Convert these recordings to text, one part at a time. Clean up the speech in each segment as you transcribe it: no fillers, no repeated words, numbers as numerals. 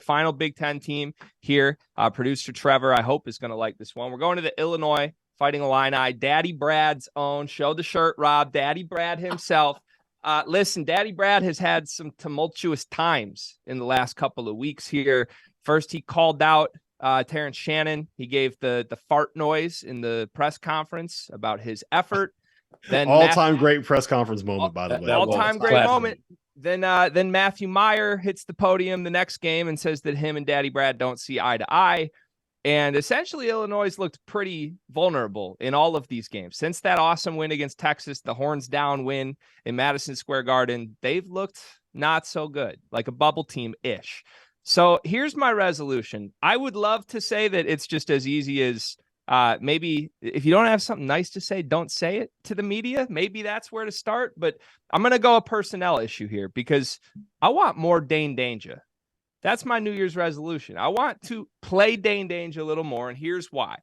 final Big Ten team here. Producer Trevor, I hope, is going to like this one. We're going to the Illinois Fighting Illini, Daddy Brad's own. Show the shirt, Rob. Daddy Brad himself. Listen, Daddy Brad has had some tumultuous times in the last couple of weeks here. First, he called out Terrence Shannon. He gave the fart noise in the press conference about his effort. Then all-time great press conference moment, by the way. All-time great moment. Then Matthew Meyer hits the podium the next game and says that him and Daddy Brad don't see eye to eye. And essentially, Illinois looked pretty vulnerable in all of these games. Since that awesome win against Texas, the horns down win in Madison Square Garden, they've looked not so good, like a bubble team-ish. So here's my resolution. I would love to say that it's just as easy as maybe if you don't have something nice to say, don't say it to the media. Maybe that's where to start. But I'm going to go a personnel issue here because I want more Dain Dainja. That's my New Year's resolution. I want to play Dain Dainja a little more, and here's why.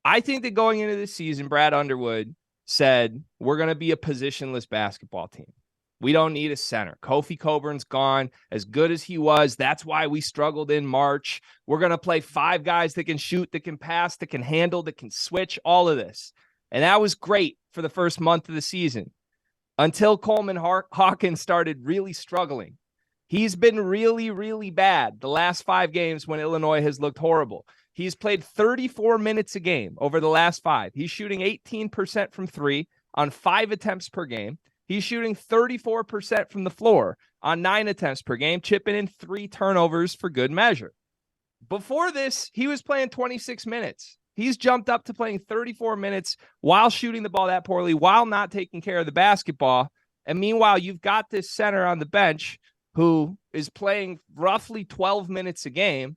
I think that going into this season, Brad Underwood said, we're going to be a positionless basketball team. We don't need a center. Kofi Coburn's gone. As good as he was, that's why we struggled in March. We're going to play 5 guys that can shoot, that can pass, that can handle, that can switch, all of this. And that was great for the first month of the season until Coleman Hawkins started really struggling. He's been really, really bad the last 5 games when Illinois has looked horrible. He's played 34 minutes a game over the last 5. He's shooting 18% from 3 on 5 attempts per game. He's shooting 34% from the floor on 9 attempts per game, chipping in 3 turnovers for good measure. Before this, he was playing 26 minutes. He's jumped up to playing 34 minutes while shooting the ball that poorly, while not taking care of the basketball. And meanwhile, you've got this center on the bench who is playing roughly 12 minutes a game,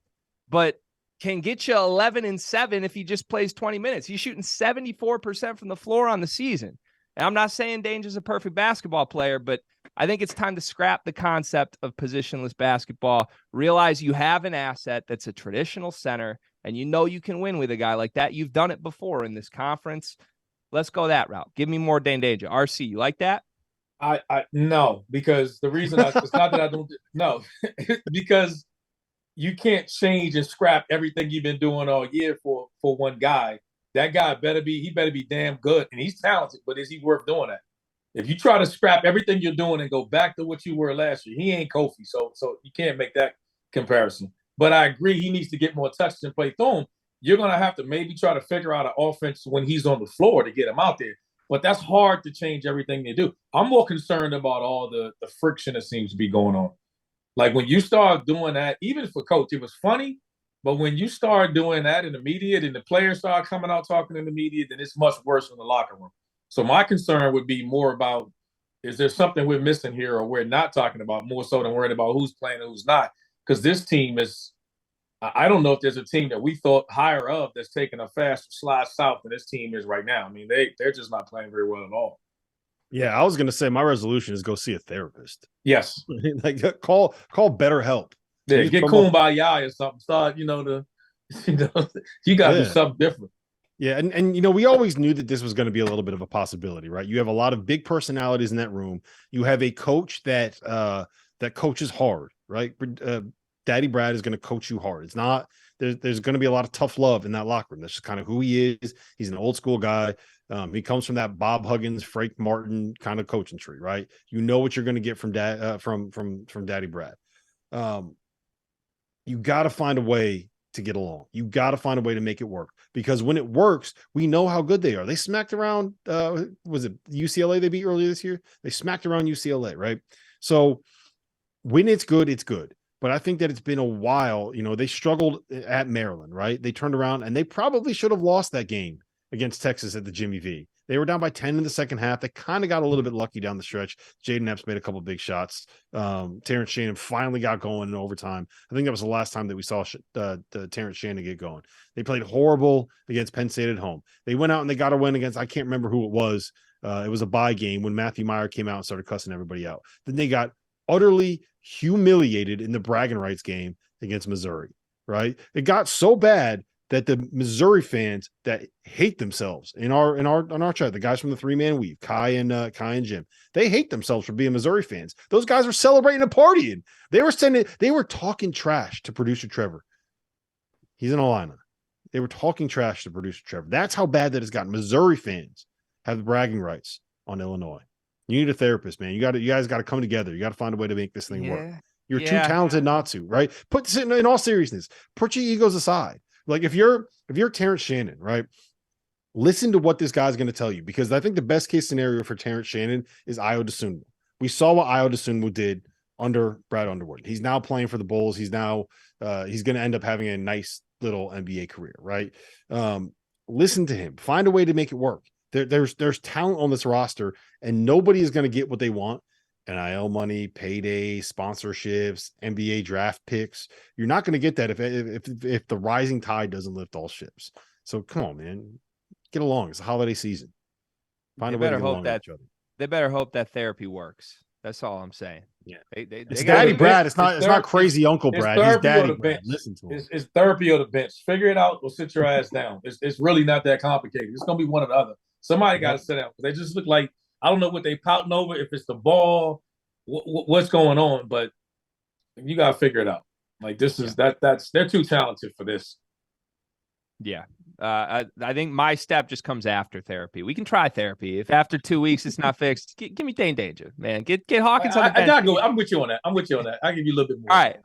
but can get you 11 and 7 if he just plays 20 minutes. He's shooting 74% from the floor on the season. And I'm not saying Dainja's a perfect basketball player, but I think it's time to scrap the concept of positionless basketball. Realize you have an asset that's a traditional center, and you know you can win with a guy like that. You've done it before in this conference. Let's go that route. Give me more Dain Dainja. RC, you like that? I no, because the reason it's not that I don't no, because you can't change and scrap everything you've been doing all year for one guy. That guy better be damn good, and he's talented, but is he worth doing that? If you try to scrap everything you're doing and go back to what you were last year, he ain't Kofi, so you can't make that comparison. But I agree, he needs to get more touches and play through him. You're gonna have to maybe try to figure out an offense when he's on the floor to get him out there. But that's hard to change everything they do. I'm more concerned about all the friction that seems to be going on. Like when you start doing that, even for coach, it was funny. But when you start doing that in the media, and the players start coming out talking in the media, then it's much worse in the locker room. So my concern would be more about, is there something we're missing here or we're not talking about, more so than worried about who's playing and who's not? Because this team is, I don't know if there's a team that we thought higher of that's taking a faster slide south than this team is right now. I mean, they're just not playing very well at all. Yeah, I was going to say my resolution is go see a therapist. Yes. Like call BetterHelp. Yeah, get Kumbaya or something. Start, you got to do something different. Yeah, and we always knew that this was going to be a little bit of a possibility, right? You have a lot of big personalities in that room. You have a coach that coaches hard, right? Daddy Brad is going to coach you hard. It's not there's going to be a lot of tough love in that locker room. That's just kind of who he is. He's an old school guy. He comes from that Bob Huggins, Frank Martin kind of coaching tree, right? You know what you're going to get from Daddy Brad. You got to find a way to get along. You got to find a way to make it work, because when it works, we know how good they are. They smacked around, was it UCLA they beat earlier this year? They smacked around UCLA, right? So when it's good, it's good. But I think that it's been a while. They struggled at Maryland, right? They turned around and they probably should have lost that game against Texas at the Jimmy V. They were down by 10 in the second half. They kind of got a little bit lucky down the stretch. Jaden Epps made a couple of big shots. Terrence Shannon finally got going in overtime. I think that was the last time that we saw the Terrence Shannon get going. They played horrible against Penn State at home. They went out and they got a win against, I can't remember who it was. It was a bye game when Matthew Meyer came out and started cussing everybody out. Then they got utterly humiliated in the bragging rights game against Missouri, right? It got so bad that the Missouri fans that hate themselves on our chat, the guys from the 3-man weave, Kai and Jim, they hate themselves for being Missouri fans. Those guys were celebrating and partying. They were talking trash to producer Trevor. He's in Alina. They were talking trash to producer Trevor. That's how bad that has gotten. Missouri fans have the bragging rights on Illinois. You need a therapist, man. You guys got to come together. You got to find a way to make this thing work. You're too talented not to, right? Put this in all seriousness. Put your egos aside. Like if you're Terrence Shannon, right? Listen to what this guy's going to tell you, because I think the best case scenario for Terrence Shannon is Ayo Dosunmu. We saw what Ayo Dosunmu did under Brad Underwood. He's now playing for the Bulls. He's now he's going to end up having a nice little NBA career, right? Listen to him. Find a way to make it work. There's talent on this roster, and nobody is going to get what they want. NIL money, payday, sponsorships, NBA draft picks. You're not going to get that if the rising tide doesn't lift all ships. So come on, man, get along. It's a holiday season. Find a way to get along with each other. They better hope that therapy works. That's all I'm saying. Yeah, it's Daddy Brad. It's not crazy Uncle Brad. He's Daddy Brad. Listen to him. It's therapy or the bench. Figure it out or sit your ass down. It's really not that complicated. It's gonna be one or the other. Somebody got to sit down. They just look like, I don't know what they pouting over. If it's the ball, what's going on? But you got to figure it out. Like this is they're too talented for this. Yeah. I think my step just comes after therapy. We can try therapy. If after 2 weeks it's not fixed, give me Dain Dainja, man. Get Hawkins on the bench. I gotta go. I'm with you on that. I give you a little bit more. All right.